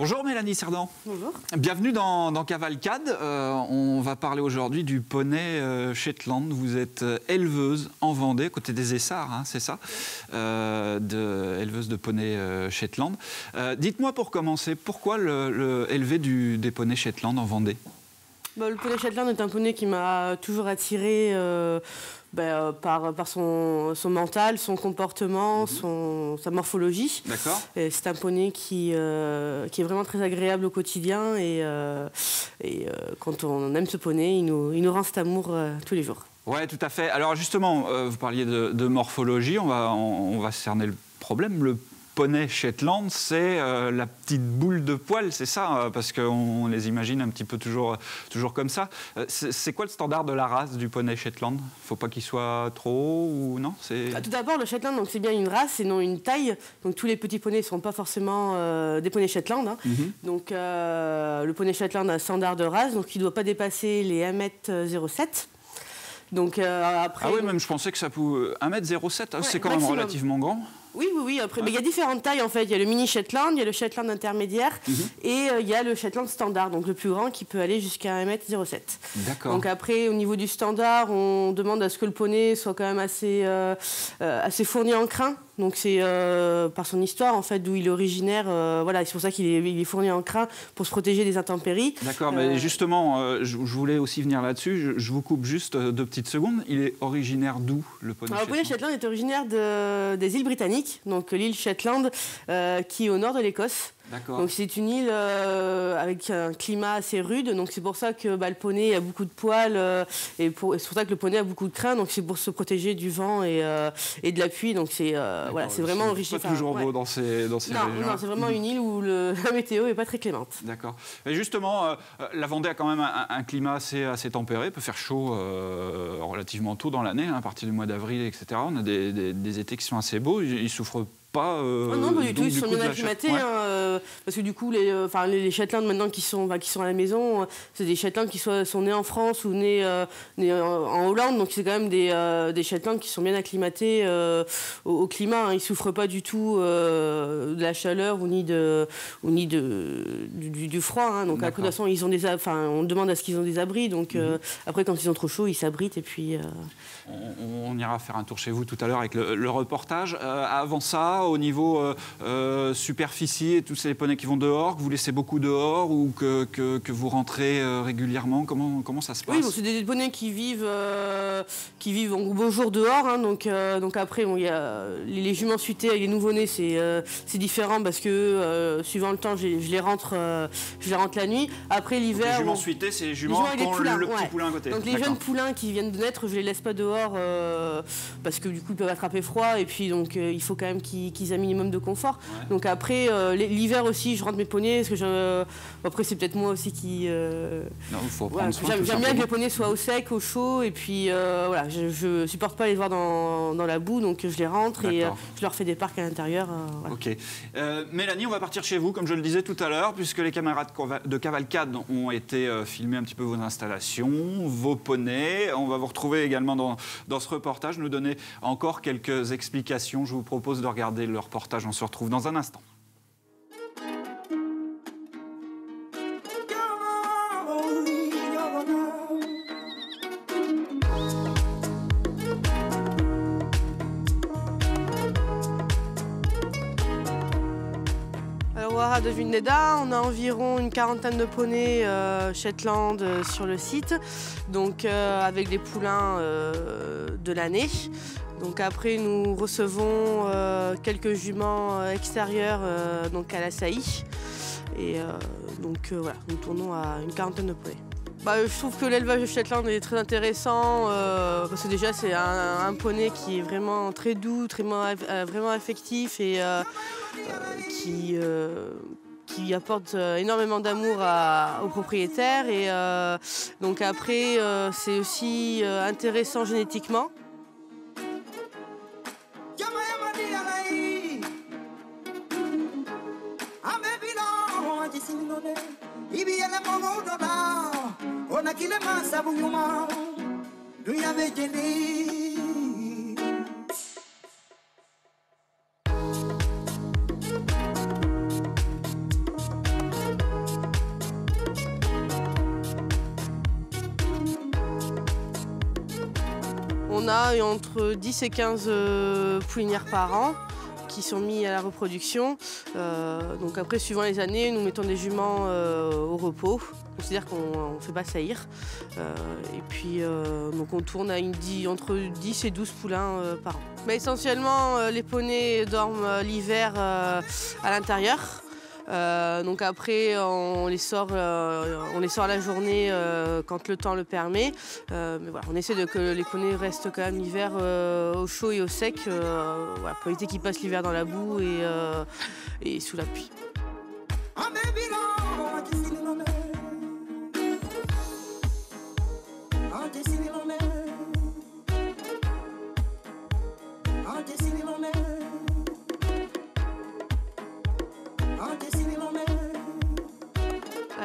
Bonjour Mélanie Cerdan. Bonjour. Bienvenue dans Cavalcade. On va parler aujourd'hui du poney Shetland. Vous êtes éleveuse en Vendée, côté des Essarts, hein, c'est ça, éleveuse de poney Shetland. Dites-moi pour commencer, pourquoi élever des poneys Shetland en Vendée? Le poney Shetland est un poney qui m'a toujours attiré par son mental, son comportement, sa morphologie. D'accord. C'est un poney qui est vraiment très agréable au quotidien et quand on aime ce poney, il nous rend cet amour tous les jours. Oui, tout à fait. Alors justement, vous parliez de morphologie, on va cerner le problème. Le poney Shetland, c'est la petite boule de poil, c'est ça, parce qu'on les imagine un petit peu toujours comme ça. C'est quoi le standard de la race du poney Shetland? Il ne faut pas qu'il soit trop haut ou non? Tout d'abord, le Shetland, c'est bien une race et non une taille. Donc tous les petits poneys ne sont pas forcément des poneys Shetland. Hein. Donc le poney Shetland a un standard de race, donc il ne doit pas dépasser les 1m07. Donc après... Ah oui, même je pensais que ça pouvait... 1m07, ouais, c'est quand même relativement grand. Oui. Après, mais il y a différentes tailles en fait. Il y a le mini Shetland, il y a le Shetland intermédiaire et il y a le Shetland standard, donc le plus grand qui peut aller jusqu'à 1m07. D'accord. Donc après, au niveau du standard, on demande à ce que le poney soit quand même assez fourni en crin. Donc c'est par son histoire en fait d'où il est originaire. Voilà, c'est pour ça qu'il est fourni en crin pour se protéger des intempéries. D'accord, mais justement, je voulais aussi venir là-dessus. Je vous coupe juste 2 petites secondes. Il est originaire d'où, le poney Shetland? Le poney Shetland est originaire des îles Britanniques, donc l'île Shetland qui est au nord de l'Écosse. Donc c'est une île avec un climat assez rude, donc c'est pour ça que le poney a beaucoup de poils et c'est pour ça que le poney a beaucoup de crin, donc c'est pour se protéger du vent et de la pluie, donc c'est vraiment enrichi. C'est pas toujours beau dans ces régions. Non, c'est vraiment une île où la météo est pas très clémente. D'accord. Et justement, la Vendée a quand même un climat assez tempéré, il peut faire chaud relativement tôt dans l'année, hein, à partir du mois d'avril, etc. On a des étés qui sont assez beaux, ils souffrent pas. Non, pas du tout, ils sont bien acclimatés. Parce que du coup, les Shetland maintenant qui sont à la maison, c'est des Shetland qui sont nés en France ou nés en Hollande. Donc c'est quand même des Shetland qui sont bien acclimatés au climat. Hein. Ils ne souffrent pas du tout de la chaleur ni du froid. Hein. Donc après, de toute façon, on demande à ce qu'ils ont des abris. Donc après, quand ils ont trop chaud, ils s'abritent et puis... On ira faire un tour chez vous tout à l'heure avec le reportage. Avant ça, au niveau superficie et tous ces poneys qui vont dehors, que vous laissez beaucoup dehors ou que vous rentrez régulièrement, comment ça se passe? Oui, c'est des poneys qui vivent en beau jour dehors. Hein, donc après, il y a les juments suités avec les nouveau-nés, c'est différent parce que suivant le temps, je les rentre la nuit. Après l'hiver, les juments suités, c'est les juments qui ont le petit poulain à côté. Donc les jeunes poulains qui viennent de naître, je les laisse pas dehors parce que du coup ils peuvent attraper froid et puis donc il faut quand même qu'ils aient un minimum de confort. Ouais. Donc après l'hiver aussi je rentre mes poneys parce que après c'est peut-être moi aussi qui non, il faut prendre soin. J'aime bien que les poneys soient au sec, au chaud et puis je supporte pas les voir dans la boue donc je les rentre et je leur fais des parcs à l'intérieur. Voilà. Ok. Mélanie, on va partir chez vous comme je le disais tout à l'heure puisque les caméras de Cavalcade ont été filmer un petit peu vos installations, vos poneys. On va vous retrouver également dans ce reportage, nous donner encore quelques explications. Je vous propose de regarder le reportage, on se retrouve dans un instant. De Vuneda, on a environ une quarantaine de poneys Shetland sur le site, donc avec des poulains de l'année. Donc après nous recevons quelques juments extérieurs donc à la saillie et voilà, nous tournons à une quarantaine de poneys. Je trouve que l'élevage de Shetland est très intéressant parce que déjà c'est un poney qui est vraiment très doux, vraiment affectif et qui apporte énormément d'amour aux propriétaires et donc après c'est aussi intéressant génétiquement. On a entre 10 et 15 poulinières par an qui sont mis à la reproduction. Donc après, suivant les années, nous mettons des juments au repos. C'est-à-dire qu'on ne fait pas saillir. Et puis, donc on tourne à entre 10 et 12 poulains par an. Mais essentiellement, les poneys dorment l'hiver à l'intérieur. Donc après, on les sort la journée quand le temps le permet. Mais voilà, on essaie que les poneys restent quand même l'hiver au chaud et au sec, voilà, pour éviter qu'ils passent l'hiver dans la boue et sous la pluie.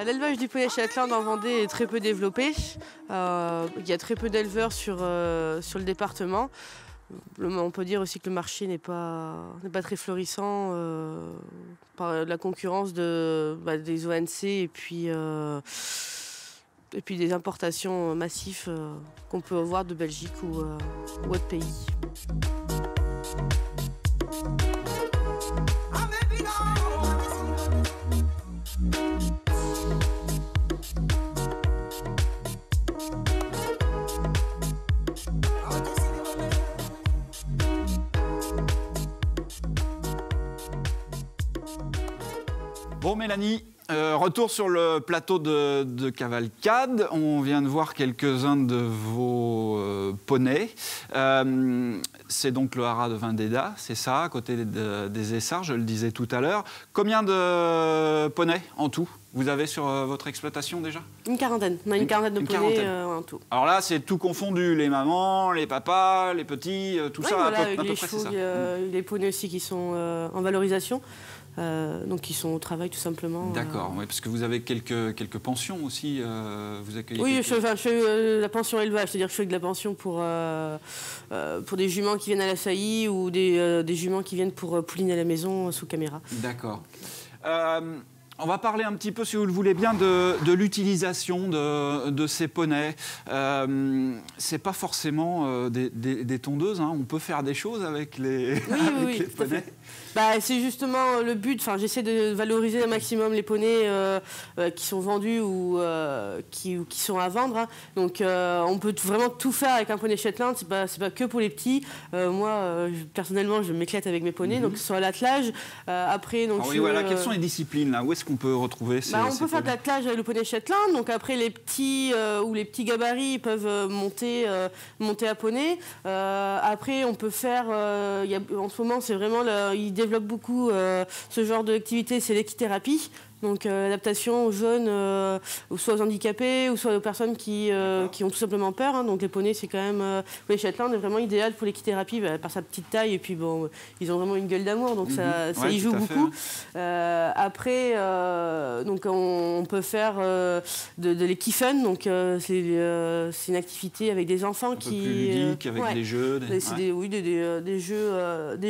L'élevage du poney Shetland en Vendée est très peu développé. Il y a très peu d'éleveurs sur le département. On peut dire aussi que le marché n'est pas très florissant par la concurrence des ONC et puis des importations massives qu'on peut avoir de Belgique ou autres pays. Bon, Mélanie, retour sur le plateau de cavalcade. On vient de voir quelques-uns de vos poneys. C'est donc le haras de Vendéda, c'est ça, à côté des Essarts, je le disais tout à l'heure. Combien de poneys en tout vous avez sur votre exploitation déjà? Une quarantaine. On a une quarantaine de poneys en tout. Alors là, c'est tout confondu, les mamans, les papas, les petits, tout ça, voilà, à avec peu les près, chevaux, c'est ça. les poneys aussi qui sont en valorisation. Donc qui sont au travail tout simplement. D'accord, oui, parce que vous avez quelques pensions aussi, vous accueillez. Oui, je fais la pension élevage, c'est-à-dire que je fais de la pension pour des juments qui viennent à la saillie ou des juments qui viennent pour pouliner à la maison sous caméra. D'accord. On va parler un petit peu, si vous le voulez bien, de l'utilisation de ces poneys. C'est pas forcément des tondeuses, hein. On peut faire des choses avec les, oui, les poneys. C'est justement le but. Enfin, j'essaie de valoriser au maximum les poneys qui sont vendus ou qui sont à vendre. Hein. Donc, on peut vraiment tout faire avec un poney Shetland. C'est pas que pour les petits. Moi, personnellement, je m'éclate avec mes poneys. Donc, sur l'attelage. Après, donc. Oui, voilà. Quelles sont les disciplines là? Où est-ce qu'on peut retrouver ces on peut faire de poneys? l'attelage avec le poney Shetland. Donc, après, les petits ou les petits gabarits peuvent monter à poney. Après, on peut faire. En ce moment, c'est vraiment ils développent beaucoup ce genre d'activité, c'est l'équithérapie. Donc l'adaptation aux jeunes, ou soit aux handicapés, ou soit aux personnes qui ont tout simplement peur. Hein. Donc les poneys, c'est quand même... les Shetland est vraiment idéal pour l'équithérapie par sa petite taille. Et puis bon, ils ont vraiment une gueule d'amour, donc ça y joue beaucoup. Après, donc on peut faire de l'équifun. Donc c'est une activité avec des enfants un peu plus ludique, avec des jeux. Des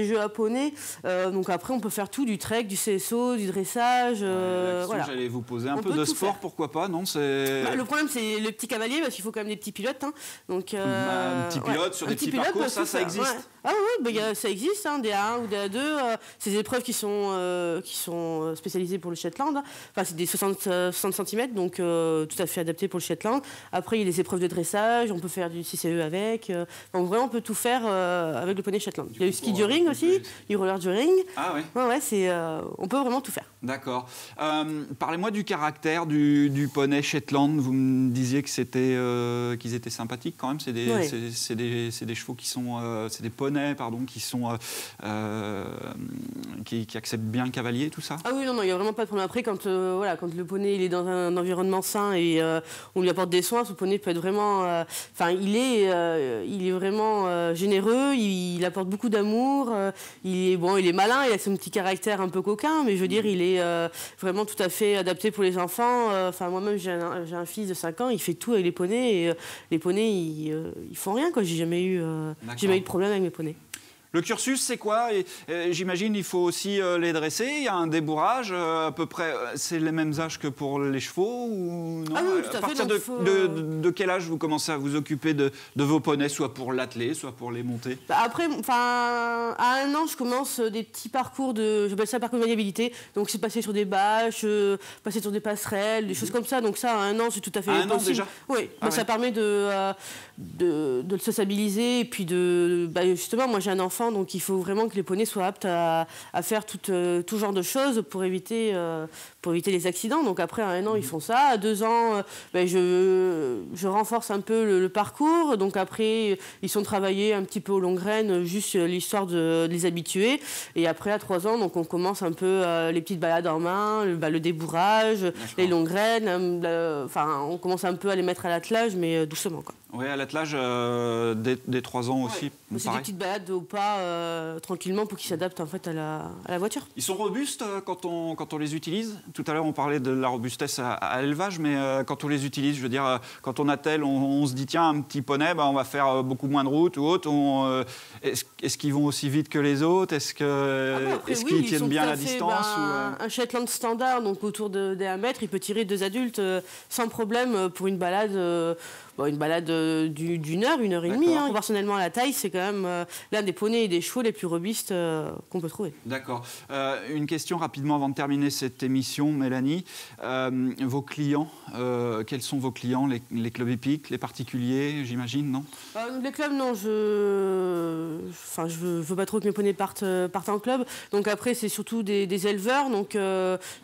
jeux à poney. Donc après, on peut faire tout, du trek, du CSO, du dressage... Voilà. J'allais vous poser un peu de sport, faire. Pourquoi pas, non? Le problème, c'est le petit cavalier, parce qu'il faut quand même des petits pilotes. Hein. Donc, un petit pilote sur des petits parcours, ça existe? Ouais. Ah oui, ça existe, hein, des A1 ou des A2. C'est des épreuves qui sont spécialisées pour le Shetland. Enfin, c'est des 60 cm, donc tout à fait adapté pour le Shetland. Après, il y a des épreuves de dressage, on peut faire du CCE avec. Donc vraiment, on peut tout faire avec le poney Shetland. Il y a eu ski du ring aussi, du roller du ring. Ah oui. On peut vraiment tout faire. D'accord. Parlez-moi du caractère du poney Shetland. Vous me disiez que qu'ils étaient sympathiques quand même. C'est des chevaux qui sont, c'est des poneys pardon, qui acceptent bien le cavalier, tout ça. Ah oui, non, il n'y a vraiment pas de problème. Après, quand le poney il est dans un environnement sain et on lui apporte des soins, ce poney peut être vraiment, il est vraiment généreux. Il apporte beaucoup d'amour. Il est malin. Il a son petit caractère un peu coquin, mais je veux dire, il est vraiment tout à fait adapté pour les enfants. Moi-même, j'ai un fils de 5 ans, il fait tout avec les poneys. Et les poneys, ils font rien, quoi. J'ai jamais eu de problème avec mes poneys. Le cursus, c'est quoi? J'imagine il faut aussi les dresser, il y a un débourrage, à peu près, c'est les mêmes âges que pour les chevaux ou non? Ah oui, tout à fait. À partir de quel âge vous commencez à vous occuper de vos poneys, soit pour l'atteler, soit pour les monter? Après, à 1 an, je commence des petits parcours j'appelle ça parcours de maniabilité. Donc c'est passer sur des bâches, passer sur des passerelles, des choses comme ça. Donc ça, à 1 an, c'est tout à fait possible. À 1 an déjà? Oui, ça permet de le sociabiliser et puis justement, moi j'ai un enfant, donc il faut vraiment que les poneys soient aptes à faire tout genre de choses pour éviter les accidents. Donc après, à 1 an, ils font ça. À 2 ans, je renforce un peu le parcours. Donc après, ils sont travaillés un petit peu aux longues graines, juste l'histoire de les habituer. Et après, à 3 ans, donc on commence un peu les petites balades en main, le débourrage, les longues graines. On commence un peu à les mettre à l'attelage, mais doucement, quoi. Oui, à l'attelage, dès 3 ans aussi. Ouais. C'est des petites balades au pas, tranquillement, pour qu'ils s'adaptent en fait à la voiture. Ils sont robustes quand on les utilise. Tout à l'heure, on parlait de la robustesse à l'élevage, mais quand on les utilise, je veux dire, quand on attelle, on se dit, tiens, un petit poney, on va faire beaucoup moins de route ou autre. Est-ce qu'ils vont aussi vite que les autres? Est-ce qu'ils tiennent bien la distance Un Shetland standard, donc autour d'1 mètre, il peut tirer 2 adultes sans problème pour une balade. D'1 heure, 1 heure et demie. Proportionnellement à la taille, c'est quand même l'un des poneys et des chevaux les plus robustes qu'on peut trouver. D'accord. Une question rapidement avant de terminer cette émission, Mélanie. Vos clients, quels sont vos clients? Les clubs hippiques, les particuliers, j'imagine, non? Les clubs, non. Je veux pas trop que mes poneys partent en club. Donc après, c'est surtout des éleveurs, donc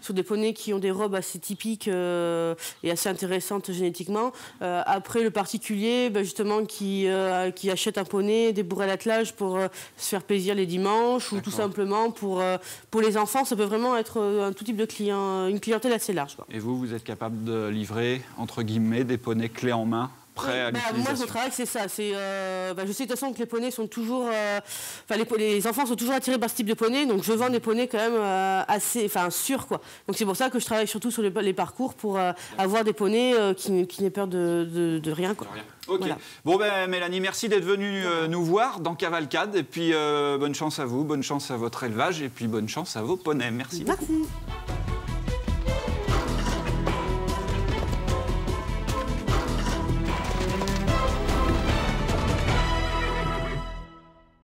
sur des poneys qui ont des robes assez typiques et assez intéressantes génétiquement. Après, le particulier, justement, qui achète un poney, des bourrées à l'attelage pour se faire plaisir les dimanches, ou tout simplement pour les enfants. Ça peut vraiment être un tout type de client, une clientèle assez large, quoi. Et vous êtes capable de livrer, entre guillemets, des poneys clés en main, prêts à l'utilisation? Moi, mon travail, c'est ça. Je sais de toute façon que les poneys sont toujours... les enfants sont toujours attirés par ce type de poney, donc je vends des poneys quand même assez sûrs, quoi. Donc c'est pour ça que je travaille surtout sur les parcours pour avoir des poneys qui n'aient peur de rien, quoi. Ok. Voilà. Bon, Mélanie, merci d'être venue nous voir dans Cavalcade. Et puis, bonne chance à vous, bonne chance à votre élevage et puis bonne chance à vos poneys. Merci. Merci.